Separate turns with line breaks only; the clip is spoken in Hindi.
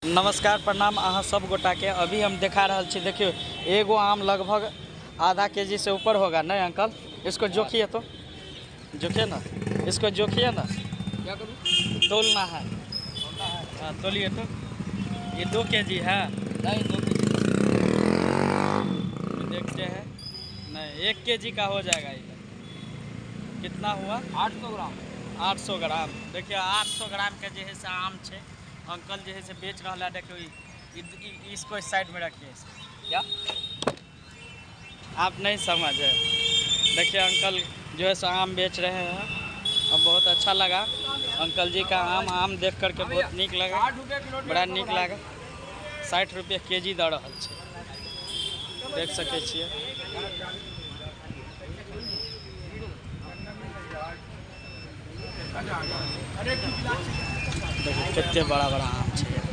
नमस्कार प्रणाम अहाँ सब गोटा के। अभी हम दिखा रहा छी, देखियो एगो आम लगभग आधा केजी से ऊपर होगा नहीं अंकल? इसको जोखिए तो, जोखिए ना, इसको जोखिए ना। क्या करूँ? तोलना है। हाँ तोलिए तो। ये 2 केजी है? नहीं 2 केजी देखते हैं। नहीं 1 केजी का हो जाएगा। इधर कितना हुआ? 800 ग्राम। 800 ग्राम। देखिए 800 ग्राम के जो है से आम है। अंकल जो है से बेच रहा है। देखियो इसको इस साइड में रखिए। क्या आप नहीं समझे? देखिए अंकल जो है सो आम बेच रहे हैं और बहुत अच्छा लगा अंकल जी का आम देख करके बहुत नीक लगा, बड़ा नीक लगा। 60 रुपये केजी दे रहा है, देख सके छिए। देखिए कितने बड़ा बड़ा आम है।